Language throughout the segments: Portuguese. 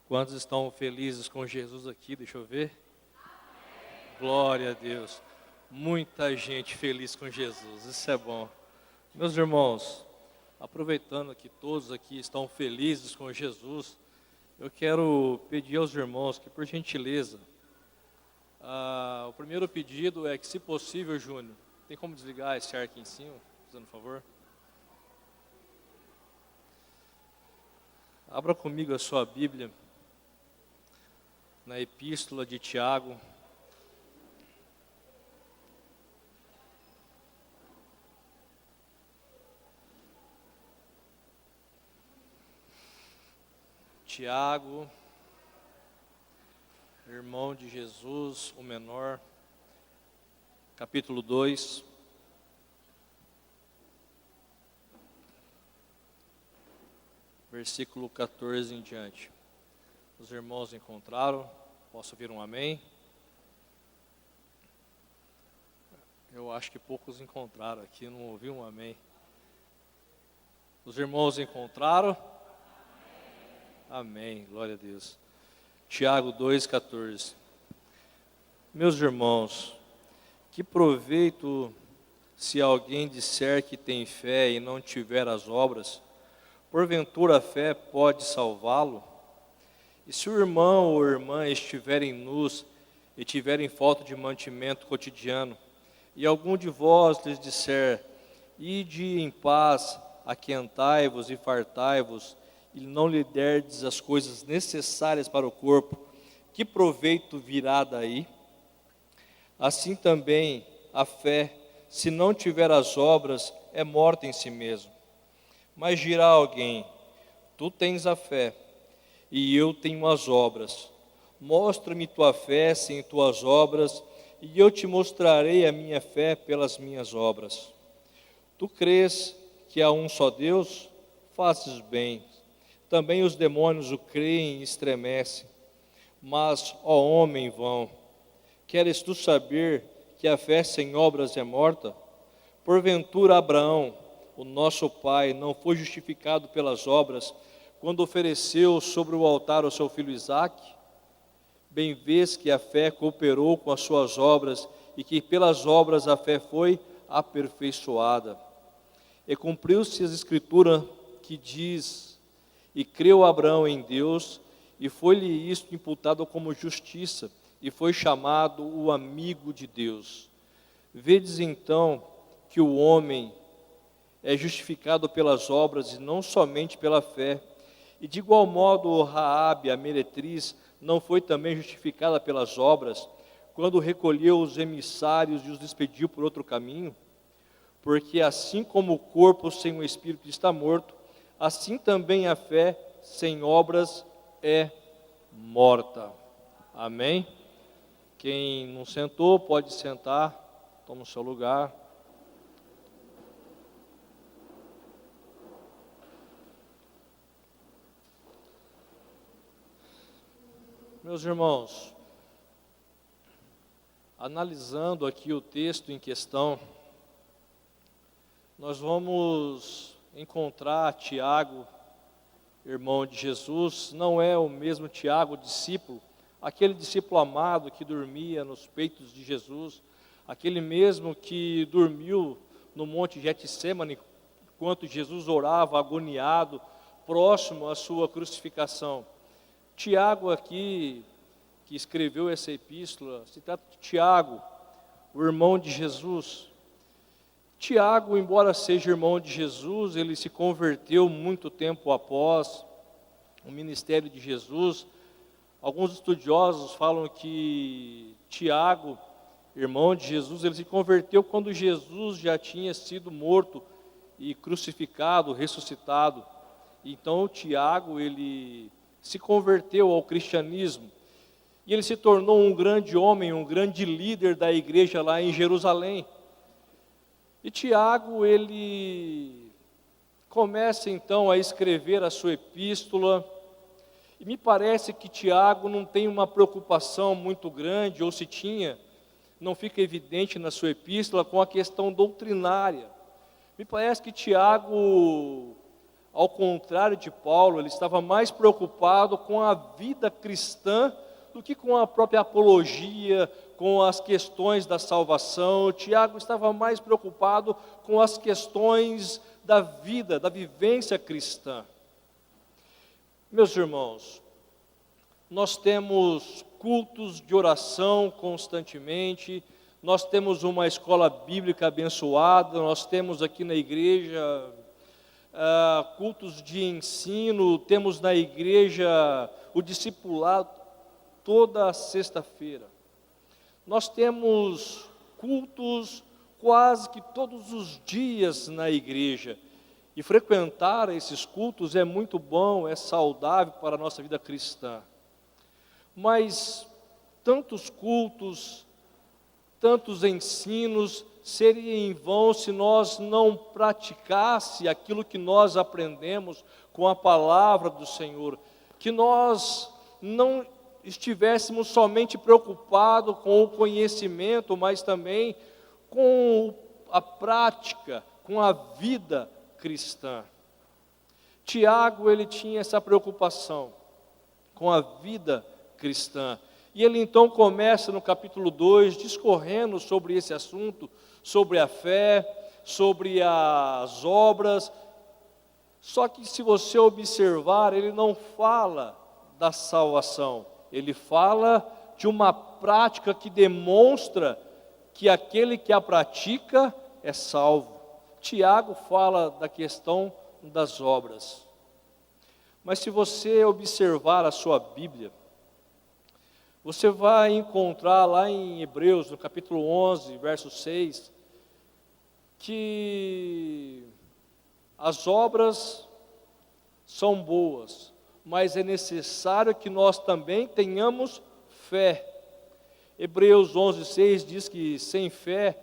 Quantos estão felizes com Jesus aqui? Deixa eu ver. Glória a Deus. Muita gente feliz com Jesus, isso é bom. Meus irmãos, aproveitando que todos aqui estão felizes com Jesus, eu quero pedir aos irmãos que, por gentileza, o primeiro pedido é que, se possível, Júnior, tem como desligar esse ar aqui em cima, fazendo um favor? Abra comigo a sua Bíblia, na Epístola de Tiago. Tiago, irmão de Jesus, o menor, capítulo 2. Versículo 14 em diante. Os irmãos encontraram? Posso ouvir um amém? Eu acho que poucos encontraram aqui, não ouvi um amém. Os irmãos encontraram? Amém, glória a Deus. Tiago 2,14. Meus irmãos, que proveito se alguém disser que tem fé e não tiver as obras? Porventura a fé pode salvá-lo? E se o irmão ou irmã estiverem nus e tiverem falta de mantimento cotidiano, e algum de vós lhes disser, ide em paz, aquentai-vos e fartai-vos, e não lhe derdes as coisas necessárias para o corpo, que proveito virá daí? Assim também a fé, se não tiver as obras, é morta em si mesmo. Mas dirá alguém, tu tens a fé, e eu tenho as obras. Mostra-me tua fé sem tuas obras, e eu te mostrarei a minha fé pelas minhas obras. Tu crês que há um só Deus? Fazes bem. Também os demônios o creem e estremecem. Mas, ó homem vão, queres tu saber que a fé sem obras é morta? Porventura Abraão, o nosso pai, não foi justificado pelas obras, quando ofereceu sobre o altar o seu filho Isaque? Bem vês que a fé cooperou com as suas obras, e que pelas obras a fé foi aperfeiçoada. E cumpriu-se a escritura que diz, e creu Abraão em Deus, e foi-lhe isto imputado como justiça, e foi chamado o amigo de Deus. Vedes então que o homem é justificado pelas obras e não somente pela fé. E de igual modo Raabe, a meretriz, não foi também justificada pelas obras, quando recolheu os emissários e os despediu por outro caminho? Porque assim como o corpo sem o espírito está morto, assim também a fé sem obras é morta. Amém? Quem não sentou pode sentar, toma o seu lugar. Meus irmãos, analisando aqui o texto em questão, nós vamos encontrar Tiago, irmão de Jesus. Não é o mesmo Tiago, discípulo, aquele discípulo amado que dormia nos peitos de Jesus, aquele mesmo que dormiu no monte Getsêmani, enquanto Jesus orava agoniado, próximo à sua crucificação. Tiago aqui, que escreveu essa epístola, se trata de Tiago, o irmão de Jesus. Tiago, embora seja irmão de Jesus, ele se converteu muito tempo após o ministério de Jesus. Alguns estudiosos falam que Tiago, irmão de Jesus, ele se converteu quando Jesus já tinha sido morto e crucificado, ressuscitado. Então Tiago, ele se converteu ao cristianismo, e ele se tornou um grande homem, um grande líder da igreja lá em Jerusalém. E Tiago, ele começa então a escrever a sua epístola, e me parece que Tiago não tem uma preocupação muito grande, ou se tinha, não fica evidente na sua epístola, com a questão doutrinária. Me parece que Tiago ao contrário de Paulo, ele estava mais preocupado com a vida cristã do que com a própria apologia, com as questões da salvação. Tiago estava mais preocupado com as questões da vida, da vivência cristã. Meus irmãos, nós temos cultos de oração constantemente, nós temos uma escola bíblica abençoada, nós temos aqui na igreja cultos de ensino, temos na igreja o discipulado toda sexta-feira. Nós temos cultos quase que todos os dias na igreja. E frequentar esses cultos é muito bom, é saudável para a nossa vida cristã. Mas tantos cultos, tantos ensinos, seria em vão se nós não praticasse aquilo que nós aprendemos com a palavra do Senhor, que nós não estivéssemos somente preocupados com o conhecimento, mas também com a prática, com a vida cristã. Tiago, ele tinha essa preocupação com a vida cristã. E ele então começa no capítulo 2, discorrendo sobre esse assunto, sobre a fé, sobre as obras. Só que se você observar, ele não fala da salvação, ele fala de uma prática que demonstra que aquele que a pratica é salvo. Tiago fala da questão das obras. Mas se você observar a sua Bíblia, você vai encontrar lá em Hebreus, no capítulo 11, verso 6, que as obras são boas, mas é necessário que nós também tenhamos fé. Hebreus 11, 6 diz que sem fé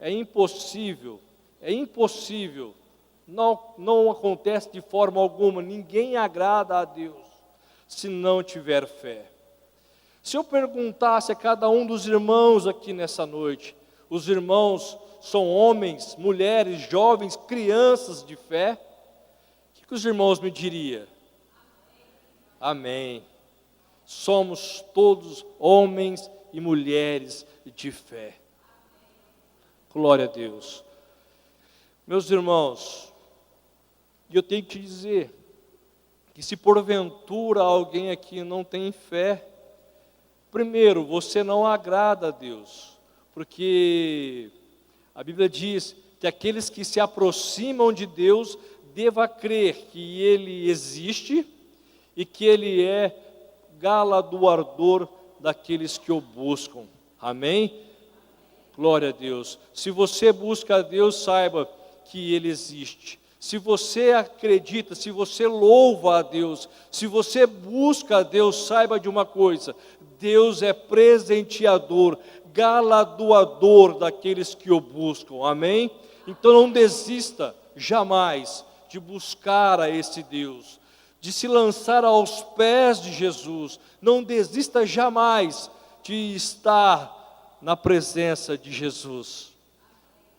é impossível, não acontece de forma alguma, ninguém agrada a Deus se não tiver fé. Se eu perguntasse a cada um dos irmãos aqui nessa noite, os irmãos são homens, mulheres, jovens, crianças de fé, o que os irmãos me diriam? Amém. Somos todos homens e mulheres de fé. Glória a Deus. Meus irmãos, eu tenho que te dizer que se porventura alguém aqui não tem fé, primeiro, você não agrada a Deus, porque a Bíblia diz que aqueles que se aproximam de Deus deva crer que Ele existe e que Ele é galardoador daqueles que o buscam. Amém? Glória a Deus. Se você busca a Deus, saiba que Ele existe. Se você acredita, se você louva a Deus, se você busca a Deus, saiba de uma coisa: Deus é presenteador, galardoador daqueles que o buscam. Amém? Então não desista jamais de buscar a esse Deus, de se lançar aos pés de Jesus. Não desista jamais de estar na presença de Jesus.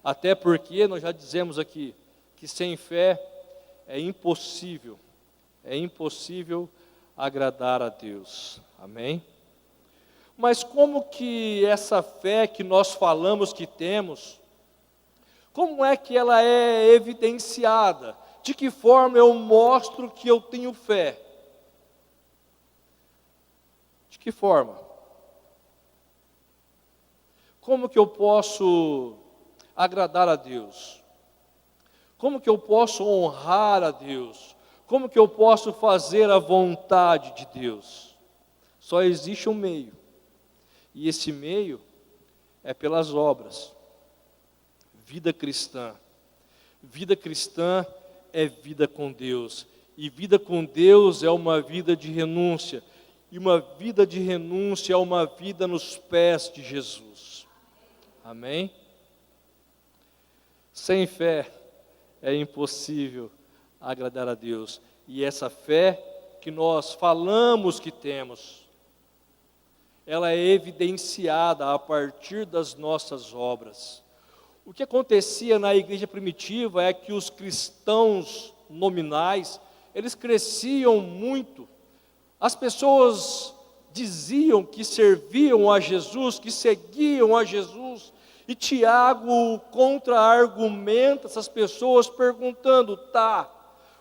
Até porque nós já dizemos aqui que sem fé é impossível agradar a Deus. Amém? Mas como que essa fé que nós falamos que temos, como é que ela é evidenciada? De que forma eu mostro que eu tenho fé? De que forma? Como que eu posso agradar a Deus? Como que eu posso honrar a Deus? Como que eu posso fazer a vontade de Deus? Só existe um meio, e esse meio é pelas obras. Vida cristã. Vida cristã é vida com Deus, e vida com Deus é uma vida de renúncia, e uma vida de renúncia é uma vida nos pés de Jesus. Amém? Sem fé é impossível agradar a Deus, e essa fé que nós falamos que temos, ela é evidenciada a partir das nossas obras. O que acontecia na igreja primitiva é que os cristãos nominais, eles cresciam muito. As pessoas diziam que serviam a Jesus, que seguiam a Jesus, e Tiago contra-argumenta essas pessoas perguntando: tá,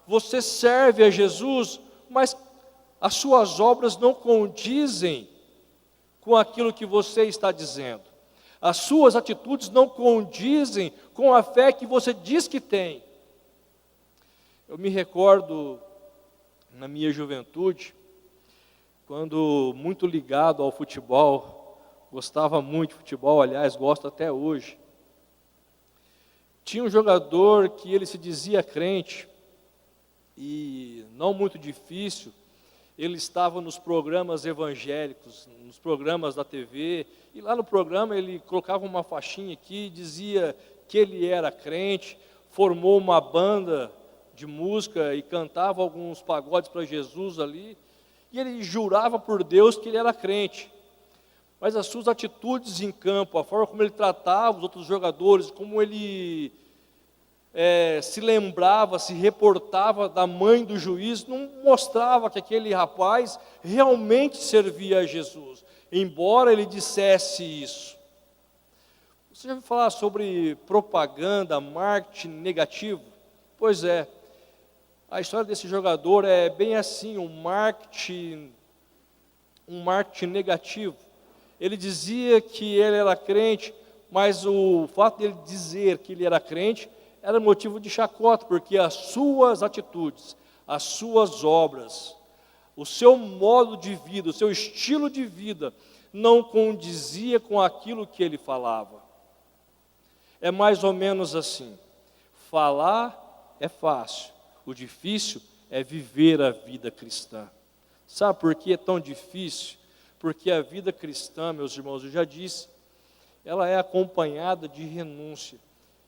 você serve a Jesus, mas as suas obras não condizem com aquilo que você está dizendo. As suas atitudes não condizem com a fé que você diz que tem. Eu me recordo, na minha juventude, quando muito ligado ao futebol, gostava muito de futebol, aliás, gosto até hoje. Tinha um jogador que ele se dizia crente, e não muito difícil, ele estava nos programas evangélicos, nos programas da TV, e lá no programa ele colocava uma faixinha aqui, dizia que ele era crente, formou uma banda de música e cantava alguns pagodes para Jesus ali, e ele jurava por Deus que ele era crente. Mas as suas atitudes em campo, a forma como ele tratava os outros jogadores, como ele se lembrava, se reportava da mãe do juiz, não mostrava que aquele rapaz realmente servia a Jesus, embora ele dissesse isso. Você já ouviu falar sobre propaganda, marketing negativo? Pois é, a história desse jogador é bem assim, um marketing negativo. Ele dizia que ele era crente, mas o fato de ele dizer que ele era crente era motivo de chacota, porque as suas atitudes, as suas obras, o seu modo de vida, o seu estilo de vida, não condizia com aquilo que ele falava. É mais ou menos assim: falar é fácil, o difícil é viver a vida cristã. Sabe por que é tão difícil? Porque a vida cristã, meus irmãos, eu já disse, ela é acompanhada de renúncia.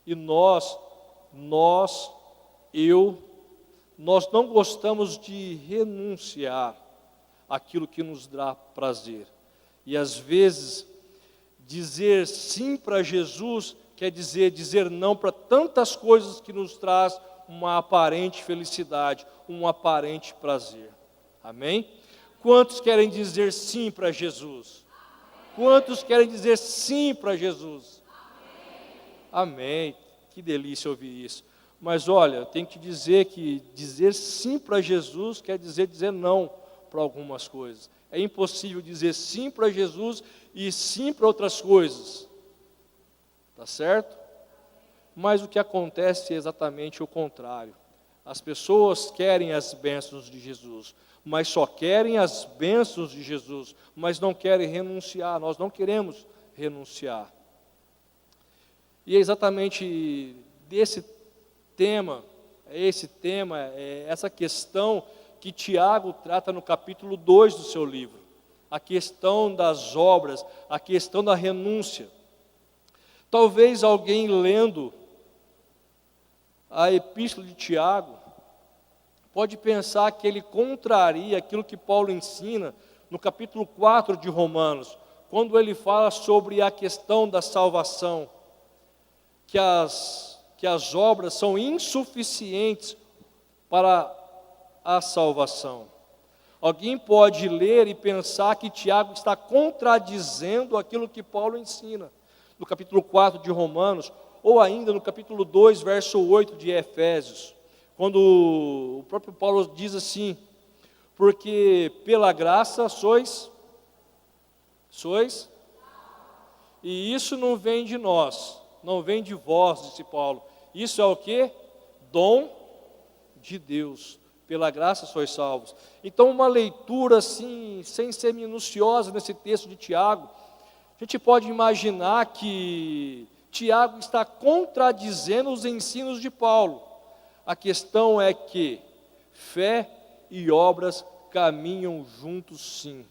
E nós não gostamos de renunciar àquilo que nos dá prazer. E às vezes, dizer sim para Jesus quer dizer não para tantas coisas que nos traz uma aparente felicidade, um aparente prazer. Amém? Quantos querem dizer sim para Jesus? Quantos querem dizer sim para Jesus? Amém. Que delícia ouvir isso. Mas olha, eu tenho que dizer que dizer sim para Jesus quer dizer não para algumas coisas. É impossível dizer sim para Jesus e sim para outras coisas. Tá certo? Mas o que acontece é exatamente o contrário. As pessoas querem as bênçãos de Jesus, mas só querem as bênçãos de Jesus, mas não querem renunciar. Nós não queremos renunciar. E é exatamente essa questão que Tiago trata no capítulo 2 do seu livro. A questão das obras, a questão da renúncia. Talvez alguém lendo a epístola de Tiago pode pensar que ele contraria aquilo que Paulo ensina no capítulo 4 de Romanos, quando ele fala sobre a questão da salvação, que as obras são insuficientes para a salvação. Alguém pode ler e pensar que Tiago está contradizendo aquilo que Paulo ensina no capítulo 4 de Romanos, ou ainda no capítulo 2, verso 8 de Efésios, quando o próprio Paulo diz assim: porque pela graça sois, e isso não vem de nós, não vem de vós, disse Paulo. Isso é o que? Dom de Deus. Pela graça sois salvos. Então, uma leitura assim, sem ser minuciosa nesse texto de Tiago, a gente pode imaginar que Tiago está contradizendo os ensinos de Paulo. A questão é que fé e obras caminham juntos, sim.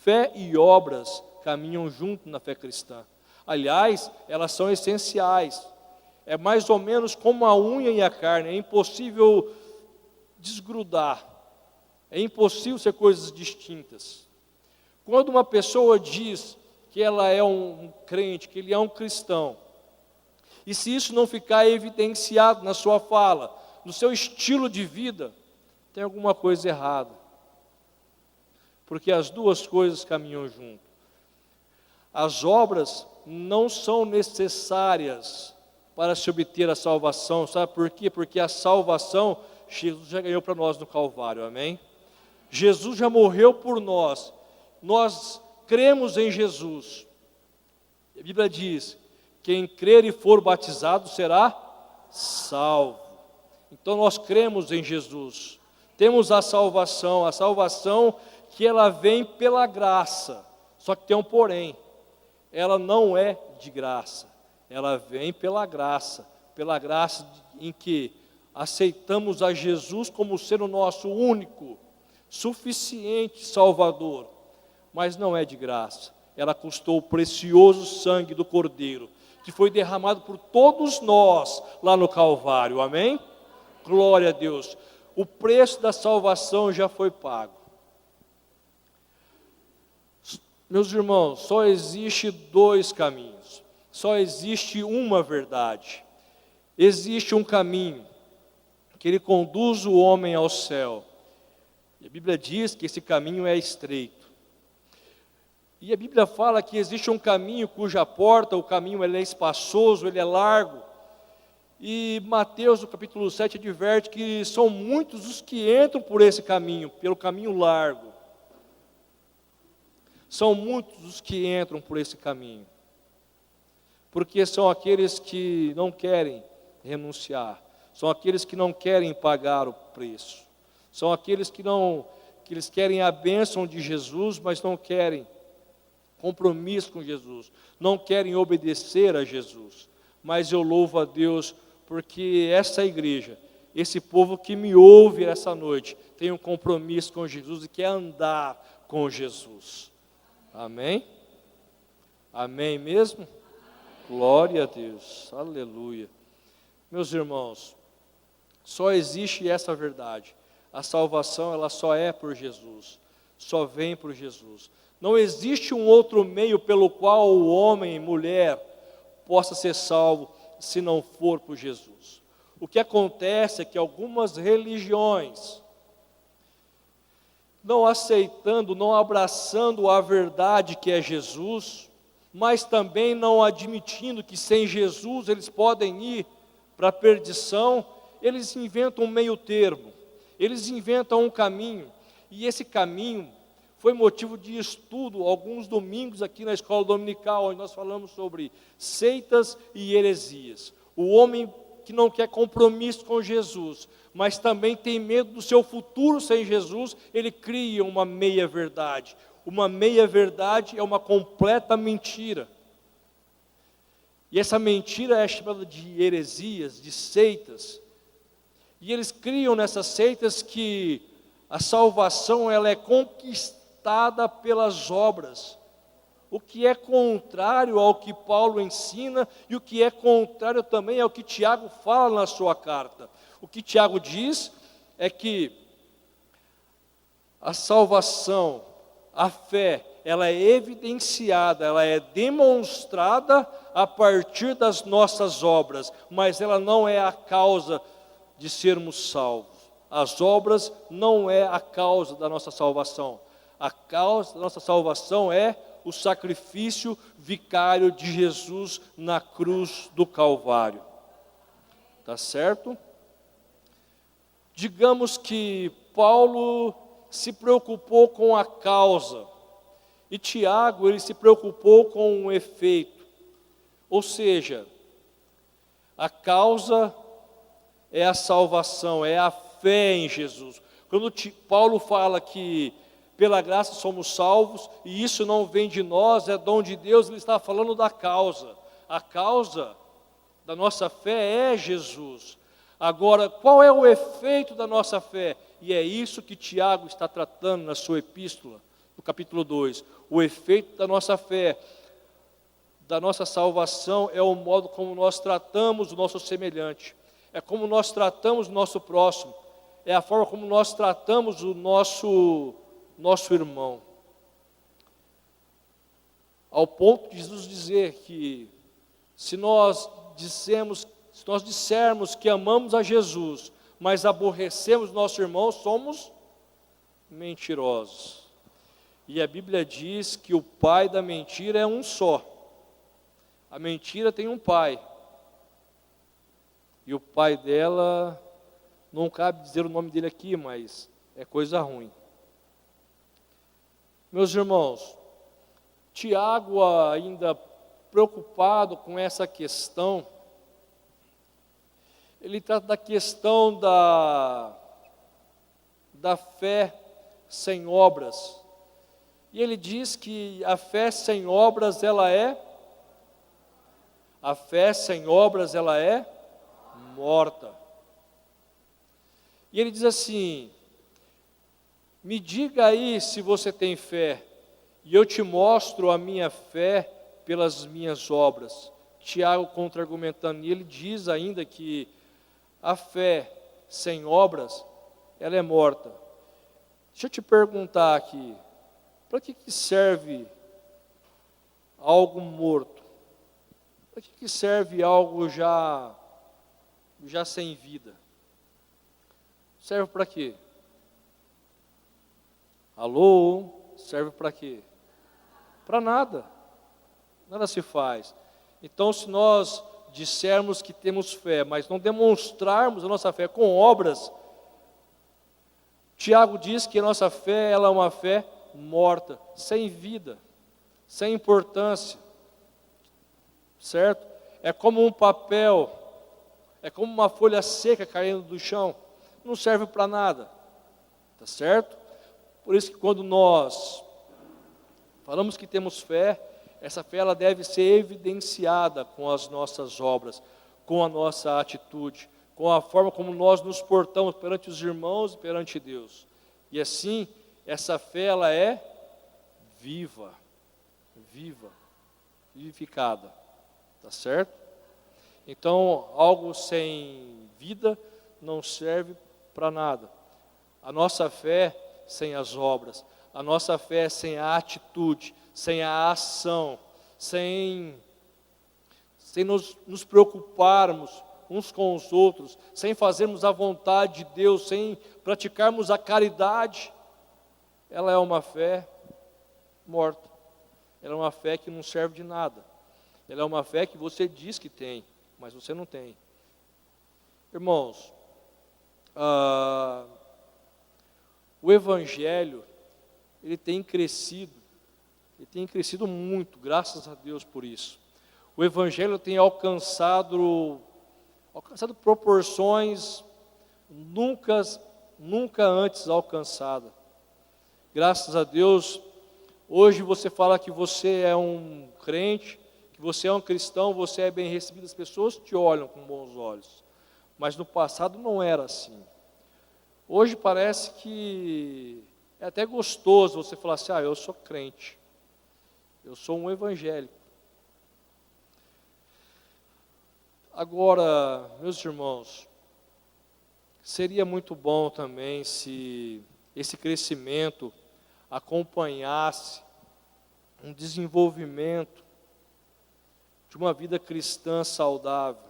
Fé e obras caminham junto na fé cristã. Aliás, elas são essenciais. É mais ou menos como a unha e a carne, é impossível desgrudar, é impossível ser coisas distintas. Quando uma pessoa diz que ela é um crente, que ele é um cristão, E se isso não ficar evidenciado na sua fala, no seu estilo de vida, tem alguma coisa errada. Porque as duas coisas caminham junto. As obras não são necessárias para se obter a salvação. Sabe por quê? Porque a salvação, Jesus já ganhou para nós no Calvário, amém? Jesus já morreu por nós. Nós cremos em Jesus. A Bíblia diz, quem crer e for batizado será salvo. Então nós cremos em Jesus. Temos a salvação que ela vem pela graça. Só que tem um porém. Ela não é de graça, ela vem pela graça em que aceitamos a Jesus como ser o nosso único, suficiente Salvador, mas não é de graça, ela custou o precioso sangue do Cordeiro, que foi derramado por todos nós lá no Calvário, amém? Glória a Deus, o preço da salvação já foi pago. Meus irmãos, só existe dois caminhos, só existe uma verdade. Existe um caminho que ele conduz o homem ao céu. E a Bíblia diz que esse caminho é estreito. E a Bíblia fala que existe um caminho cuja porta, o caminho ele é espaçoso, ele é largo. E Mateus, no capítulo 7, adverte que são muitos os que entram por esse caminho, pelo caminho largo. São muitos os que entram por esse caminho, porque são aqueles que não querem renunciar, são aqueles que não querem pagar o preço, são aqueles que eles querem a bênção de Jesus, mas não querem compromisso com Jesus, não querem obedecer a Jesus. Mas eu louvo a Deus, porque essa igreja, esse povo que me ouve essa noite, tem um compromisso com Jesus e quer andar com Jesus. Amém? Amém mesmo? Amém. Glória a Deus, aleluia. Meus irmãos, só existe essa verdade. A salvação, ela só é por Jesus, só vem por Jesus. Não existe um outro meio pelo qual o homem e mulher possa ser salvo, se não for por Jesus. O que acontece é que algumas religiões, não aceitando, não abraçando a verdade que é Jesus, mas também não admitindo que sem Jesus eles podem ir para a perdição, eles inventam um meio termo, eles inventam um caminho, e esse caminho foi motivo de estudo alguns domingos aqui na escola dominical, onde nós falamos sobre seitas e heresias. O homem que não quer compromisso com Jesus, mas também tem medo do seu futuro sem Jesus, ele cria uma meia-verdade. Uma meia-verdade é uma completa mentira. E essa mentira é chamada de heresias, de seitas. E eles criam nessas seitas que a salvação ela é conquistada pelas obras. O que é contrário ao que Paulo ensina e o que é contrário também ao que Tiago fala na sua carta. O que Tiago diz é que a salvação, a fé, ela é evidenciada, ela é demonstrada a partir das nossas obras, mas ela não é a causa de sermos salvos. As obras não é a causa da nossa salvação. A causa da nossa salvação é o sacrifício vicário de Jesus na cruz do Calvário. Tá certo? Digamos que Paulo se preocupou com a causa e Tiago ele se preocupou com o efeito. Ou seja, a causa é a salvação, é a fé em Jesus. Quando Paulo fala que pela graça somos salvos, e isso não vem de nós, é dom de Deus, ele está falando da causa. A causa da nossa fé é Jesus. Agora, qual é o efeito da nossa fé? E é isso que Tiago está tratando na sua epístola, no capítulo 2. O efeito da nossa fé, da nossa salvação, é o modo como nós tratamos o nosso semelhante. É como nós tratamos o nosso próximo. É a forma como nós tratamos o nosso irmão. Ao ponto de Jesus dizer que se nós dissermos que amamos a Jesus, mas aborrecemos nosso irmão, somos mentirosos. E a Bíblia diz que o pai da mentira é um só. A mentira tem um pai. E o pai dela, não cabe dizer o nome dele aqui, mas é coisa ruim. Meus irmãos, Tiago, ainda preocupado com essa questão, ele trata da questão da fé sem obras. E ele diz que a fé sem obras, a fé sem obras, ela é morta. E ele diz assim: me diga aí se você tem fé, e eu te mostro a minha fé pelas minhas obras. Tiago contra-argumentando, e ele diz ainda que a fé sem obras, ela é morta. Deixa eu te perguntar aqui, para que serve algo morto? Para que serve algo já sem vida? Serve para quê? Alô? Serve para quê? Para nada. Nada se faz. Então, se nós dissermos que temos fé, mas não demonstrarmos a nossa fé com obras, Tiago diz que a nossa fé, ela é uma fé morta, sem vida, sem importância, certo? É como um papel, é como uma folha seca caindo do chão, não serve para nada, tá certo? Por isso que quando nós falamos que temos fé, essa fé ela deve ser evidenciada com as nossas obras, com a nossa atitude, com a forma como nós nos portamos perante os irmãos e perante Deus. E assim, essa fé ela é viva, vivificada, tá certo? Então, algo sem vida não serve para nada. A nossa fé sem as obras, a nossa fé sem a atitude, sem a ação, sem nos preocuparmos uns com os outros, sem fazermos a vontade de Deus, sem praticarmos a caridade, ela é uma fé morta. Ela é uma fé que não serve de nada. Ela é uma fé que você diz que tem, mas você não tem. Irmãos, o Evangelho, ele tem crescido muito, graças a Deus por isso. O Evangelho tem alcançado proporções nunca antes alcançadas. Graças a Deus, hoje você fala que você é um crente, que você é um cristão, você é bem recebido, as pessoas te olham com bons olhos. Mas no passado não era assim. Hoje parece que é até gostoso você falar assim: eu sou crente, eu sou um evangélico. Agora, meus irmãos, seria muito bom também se esse crescimento acompanhasse um desenvolvimento de uma vida cristã saudável,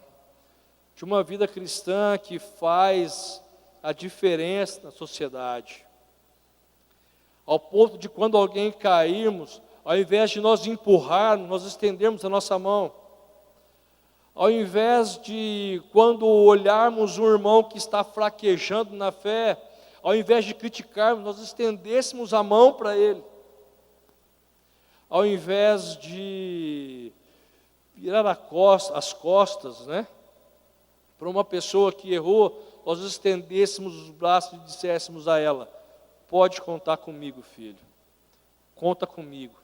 de uma vida cristã que faz a diferença na sociedade, ao ponto de quando alguém cairmos, ao invés de nós empurrarmos, nós estendermos a nossa mão, ao invés de quando olharmos um irmão que está fraquejando na fé, ao invés de criticarmos, nós estendêssemos a mão para ele, ao invés de virar as costas, né, para uma pessoa que errou, nós estendêssemos os braços e disséssemos a ela: pode contar comigo, filho, conta comigo,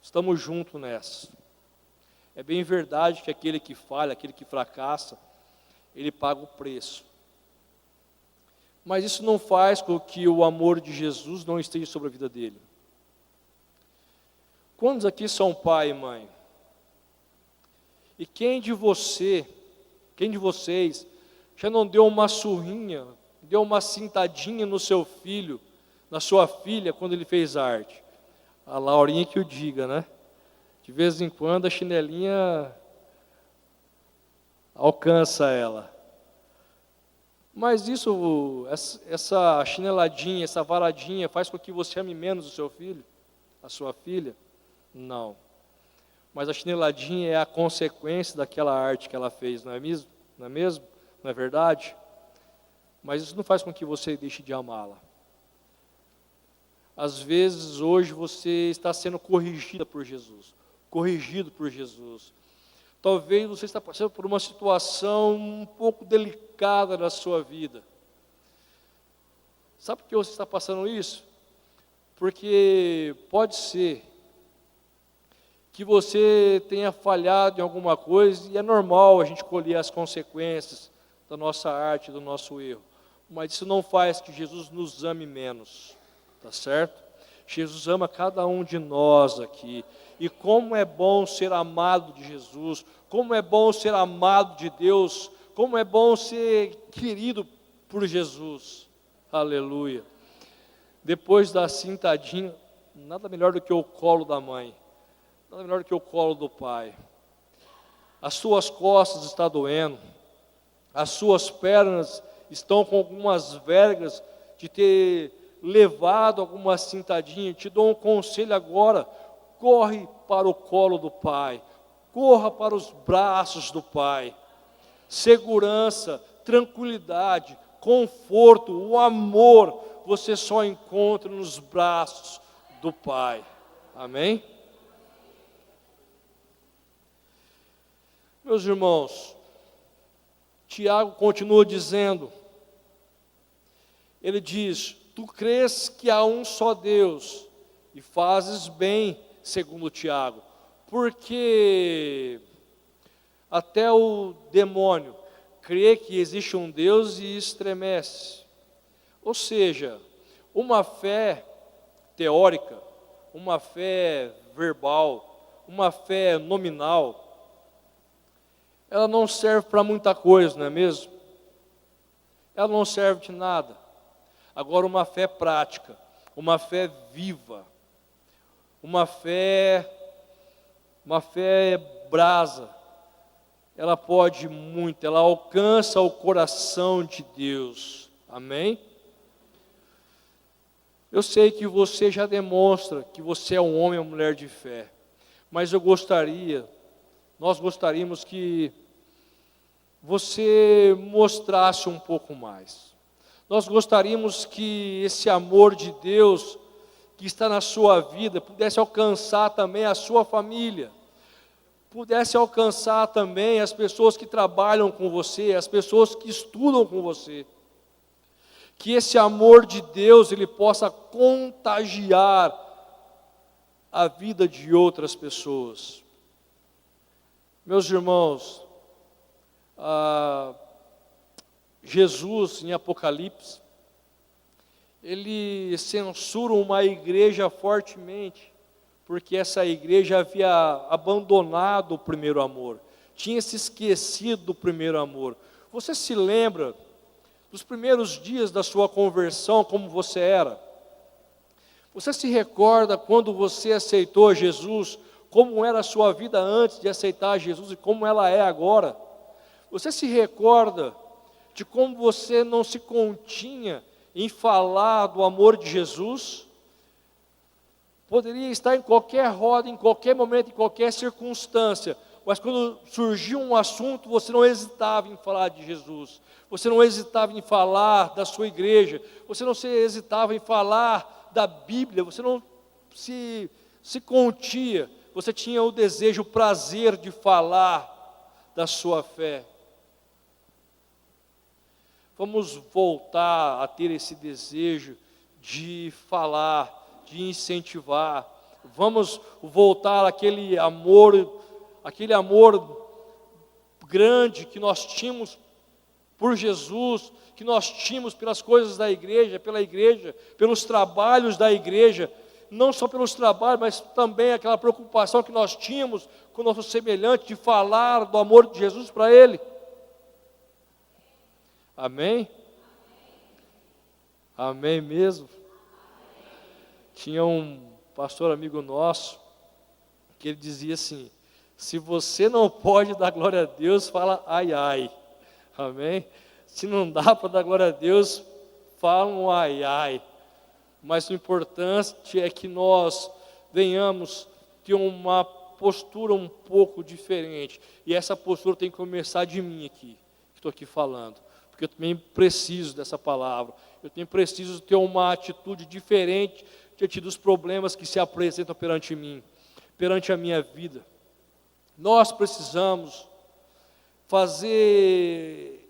estamos juntos nessa. É bem verdade que aquele que falha, aquele que fracassa, ele paga o preço. Mas isso não faz com que o amor de Jesus não esteja sobre a vida dele. Quantos aqui são pai e mãe? E quem de vocês já não deu uma surrinha, deu uma cintadinha no seu filho, na sua filha, quando ele fez arte? A Laurinha que o diga, né? De vez em quando a chinelinha alcança ela. Mas essa chineladinha, essa varadinha faz com que você ame menos o seu filho, a sua filha? Não. Mas a chineladinha é a consequência daquela arte que ela fez, não é mesmo? Não é mesmo? Não é verdade? Mas isso não faz com que você deixe de amá-la. Às vezes, hoje, você está sendo corrigido por Jesus. Talvez você está passando por uma situação um pouco delicada na sua vida. Sabe por que você está passando isso? Porque pode ser que você tenha falhado em alguma coisa, e é normal a gente colher as consequências da nossa arte, do nosso erro. Mas isso não faz que Jesus nos ame menos, tá certo? Jesus ama cada um de nós aqui. E como é bom ser amado de Jesus, como é bom ser amado de Deus, como é bom ser querido por Jesus. Aleluia. Depois da cintadinha, nada melhor do que o colo da mãe, nada melhor do que o colo do pai. As suas costas estão doendo, as suas pernas estão com algumas vergas de ter levado alguma cintadinha. Te dou um conselho agora: corre para o colo do Pai, corra para os braços do Pai. Segurança, tranquilidade, conforto, o amor, você só encontra nos braços do Pai. Amém? Meus irmãos, Tiago continua dizendo, ele diz: tu crês que há um só Deus, e fazes bem, segundo Tiago, porque até o demônio crê que existe um Deus e estremece. Ou seja, uma fé teórica, uma fé verbal, uma fé nominal, ela não serve para muita coisa, não é mesmo? Ela não serve de nada. Agora, uma fé prática, uma fé viva, uma fé brasa, ela pode muito, ela alcança o coração de Deus. Amém? Eu sei que você já demonstra que você é um homem ou mulher de fé, mas nós gostaríamos que você mostrasse um pouco mais. Nós gostaríamos que esse amor de Deus que está na sua vida pudesse alcançar também a sua família, pudesse alcançar também as pessoas que trabalham com você, as pessoas que estudam com você. Que esse amor de Deus ele possa contagiar a vida de outras pessoas. Meus irmãos, Jesus em Apocalipse, ele censura uma igreja fortemente, porque essa igreja havia abandonado o primeiro amor, tinha se esquecido do primeiro amor. Você se lembra dos primeiros dias da sua conversão, como você era? Você se recorda quando você aceitou Jesus, como era a sua vida antes de aceitar Jesus e como ela é agora? Você se recorda de como você não se continha em falar do amor de Jesus? Poderia estar em qualquer roda, em qualquer momento, em qualquer circunstância, mas quando surgiu um assunto, você não hesitava em falar de Jesus, você não hesitava em falar da sua igreja, você não hesitava em falar da Bíblia, você não se contia, você tinha o desejo, o prazer de falar da sua fé. Vamos voltar a ter esse desejo de falar, de incentivar. Vamos voltar àquele amor grande que nós tínhamos por Jesus, que nós tínhamos pelas coisas da igreja, pela igreja, pelos trabalhos da igreja, não só pelos trabalhos, mas também aquela preocupação que nós tínhamos com o nosso semelhante, de falar do amor de Jesus para ele. Amém? Amém mesmo? Tinha um pastor amigo nosso, que ele dizia assim: Se você não pode dar glória a Deus, fala ai, ai. Amém? Se não dá para dar glória a Deus, fala um ai, ai. Mas o importante é que nós venhamos ter uma postura um pouco diferente. E essa postura tem que começar de mim aqui, que estou aqui falando. Porque eu também preciso dessa palavra. Eu também preciso ter uma atitude diferente diante dos problemas que se apresentam perante mim, perante a minha vida. Nós precisamos fazer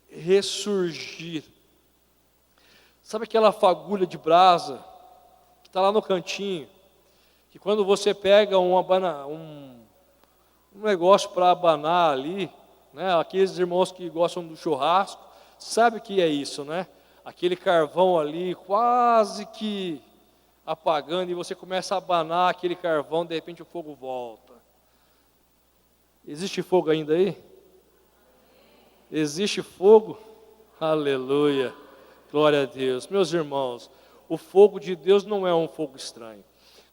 ressurgir. Sabe aquela fagulha de brasa que está lá no cantinho? Que quando você pega um negócio para abanar ali, né? Aqueles irmãos que gostam do churrasco, sabe o que é isso, né? Aquele carvão ali quase que apagando e você começa a abanar aquele carvão, de repente o fogo volta. Existe fogo ainda aí? Existe fogo? Aleluia, glória a Deus. Meus irmãos, o fogo de Deus não é um fogo estranho.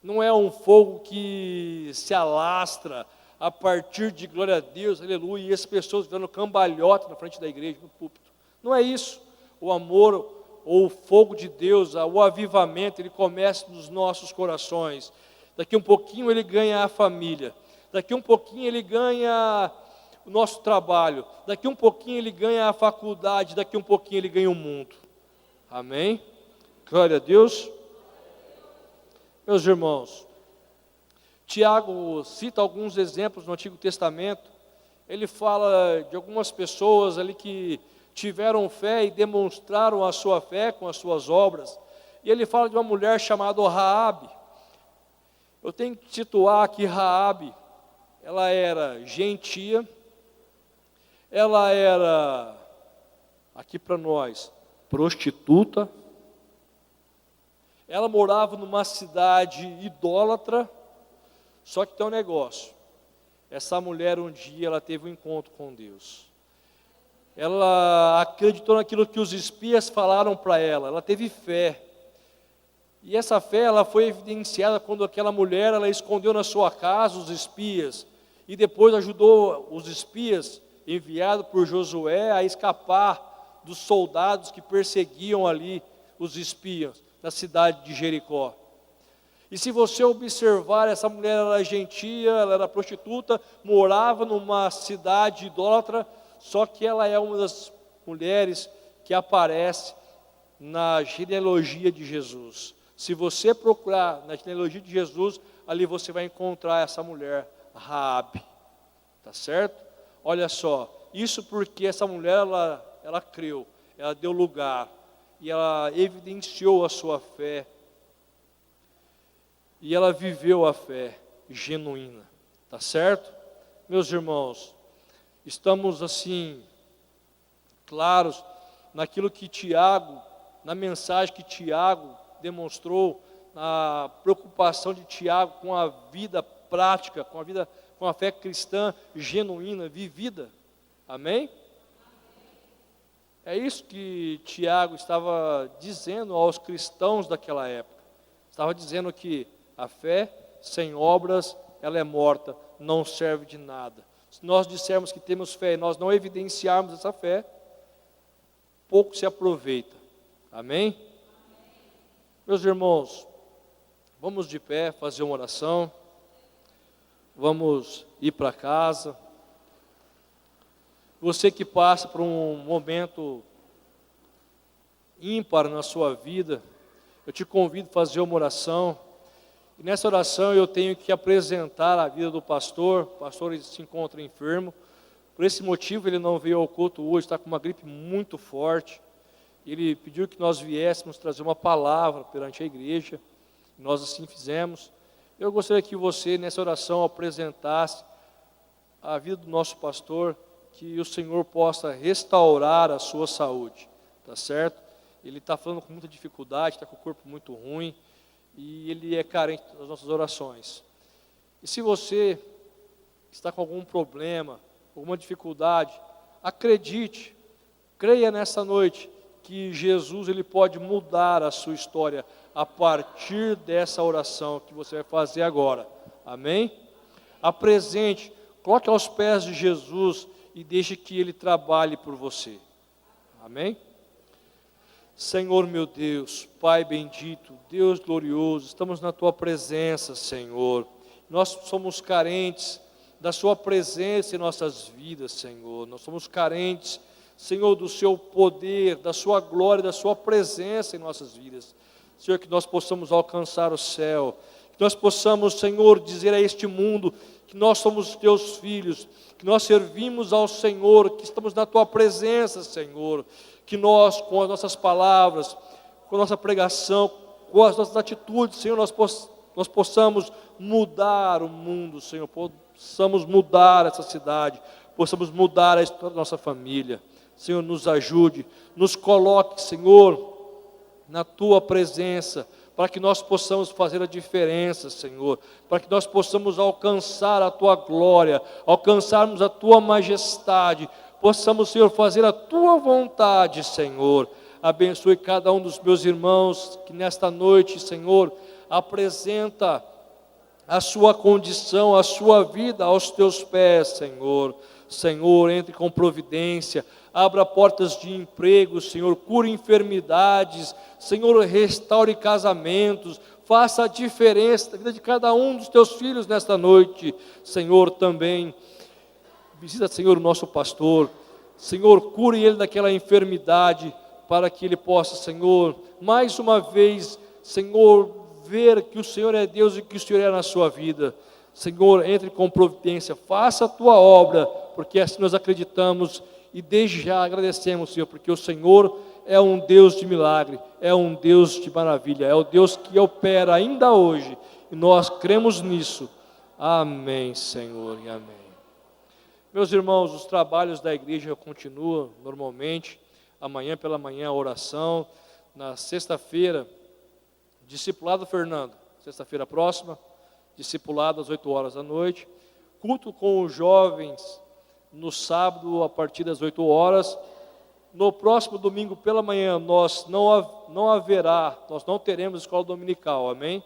Não é um fogo que se alastra a partir de glória a Deus, aleluia, e as pessoas dando cambalhota na frente da igreja, no púlpito. Não é isso. O amor ou o fogo de Deus, o avivamento, ele começa nos nossos corações. Daqui um pouquinho ele ganha a família. Daqui um pouquinho ele ganha o nosso trabalho. Daqui um pouquinho ele ganha a faculdade. Daqui um pouquinho ele ganha o mundo. Amém? Glória a Deus. Meus irmãos, Tiago cita alguns exemplos no Antigo Testamento. Ele fala de algumas pessoas ali que tiveram fé e demonstraram a sua fé com as suas obras. E ele fala de uma mulher chamada Raabe. Eu tenho que situar que Raabe, ela era gentia, ela era, aqui para nós, prostituta. Ela morava numa cidade idólatra, só que tem um negócio. Essa mulher um dia ela teve um encontro com Deus. Ela acreditou naquilo que os espias falaram para ela. Ela teve fé. E essa fé ela foi evidenciada quando aquela mulher ela escondeu na sua casa os espias e depois ajudou os espias enviados por Josué a escapar dos soldados que perseguiam ali os espias na cidade de Jericó. E se você observar, essa mulher era gentia, ela era prostituta, morava numa cidade idólatra, só que ela é uma das mulheres que aparece na genealogia de Jesus. Se você procurar na genealogia de Jesus, ali você vai encontrar essa mulher, Raabe. Tá certo? Olha só, isso porque essa mulher, ela creu, ela deu lugar, e ela evidenciou a sua fé, e ela viveu a fé genuína. Tá certo? Meus irmãos, estamos assim, claros naquilo que Tiago, na mensagem que Tiago demonstrou, na preocupação de Tiago com a vida prática, com a fé cristã genuína, vivida. Amém? É isso que Tiago estava dizendo aos cristãos daquela época. Estava dizendo que a fé sem obras, ela é morta, não serve de nada. Se nós dissermos que temos fé e nós não evidenciarmos essa fé, pouco se aproveita. Amém? Meus irmãos, vamos de pé fazer uma oração. Vamos ir para casa. Você que passa por um momento ímpar na sua vida, eu te convido a fazer uma oração. E nessa oração eu tenho que apresentar a vida do pastor. O pastor se encontra enfermo. Por esse motivo ele não veio ao culto hoje, está com uma gripe muito forte. Ele pediu que nós viéssemos trazer uma palavra perante a igreja. Nós assim fizemos. Eu gostaria que você nessa oração apresentasse a vida do nosso pastor, que o Senhor possa restaurar a sua saúde, tá certo? Ele está falando com muita dificuldade, está com o corpo muito ruim, e ele é carente das nossas orações. E se você está com algum problema, alguma dificuldade, acredite, creia nessa noite, que Jesus ele pode mudar a sua história, a partir dessa oração que você vai fazer agora, amém? apresente, coloque aos pés de Jesus e deixe que Ele trabalhe por você. Amém? Senhor meu Deus, Pai bendito, Deus glorioso, estamos na Tua presença, Senhor. Nós somos carentes da Sua presença em nossas vidas, Senhor. Nós somos carentes, Senhor, do Seu poder, da Sua glória, da Sua presença em nossas vidas. Senhor, que nós possamos alcançar o céu, que nós possamos, Senhor, dizer a este mundo que nós somos Teus filhos, que nós servimos ao Senhor, que estamos na Tua presença, Senhor, que nós, com as nossas palavras, com a nossa pregação, com as nossas atitudes, Senhor, nós possamos mudar o mundo, Senhor, possamos mudar essa cidade, possamos mudar a história da nossa família. Senhor, nos ajude, nos coloque, Senhor, na Tua presença, para que nós possamos fazer a diferença, Senhor, para que nós possamos alcançar a Tua glória, alcançarmos a Tua majestade, possamos, Senhor, fazer a Tua vontade, Senhor. Abençoe cada um dos meus irmãos que nesta noite, Senhor, apresenta a sua condição, a sua vida aos Teus pés, Senhor. Senhor, entre com providência, abra portas de emprego, Senhor, cure enfermidades, Senhor, restaure casamentos, faça a diferença na vida de cada um dos Teus filhos nesta noite, Senhor, também. Visita, Senhor, o nosso pastor, Senhor, cure ele daquela enfermidade, para que ele possa, Senhor, mais uma vez, Senhor, ver que o Senhor é Deus e que o Senhor é na sua vida. Senhor, entre com providência, faça a Tua obra, porque assim nós acreditamos e desde já agradecemos, Senhor, porque o Senhor é um Deus de milagre, é um Deus de maravilha, é o Deus que opera ainda hoje, e nós cremos nisso. Amém, Senhor, e amém. Meus irmãos, os trabalhos da igreja continuam normalmente, amanhã pela manhã a oração, na sexta-feira, discipulado Fernando, sexta-feira próxima, discipulado às 8 horas da noite, culto com os jovens no sábado a partir das 8 horas, no próximo domingo pela manhã nós não teremos escola dominical, amém?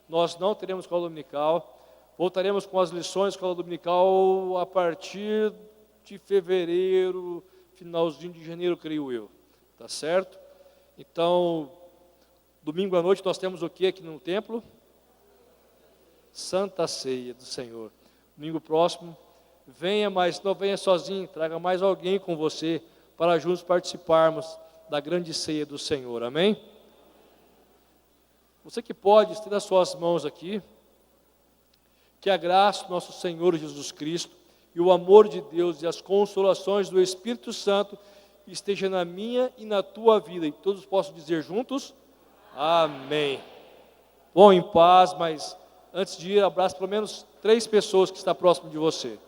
Nós não teremos escola dominical, voltaremos com as lições da escola dominical a partir de fevereiro, finalzinho de janeiro, creio eu, tá certo? Então, domingo à noite nós temos o que aqui no templo? Santa Ceia do Senhor. Domingo próximo, venha, mas não venha sozinho, traga mais alguém com você, para juntos participarmos da grande ceia do Senhor, amém? Você que pode, estenda as suas mãos aqui, que a graça do nosso Senhor Jesus Cristo, e o amor de Deus e as consolações do Espírito Santo, esteja na minha e na tua vida, e todos possam dizer juntos, amém. Bom, em paz, mas antes de ir, abraço pelo menos 3 pessoas que estão próximo de você.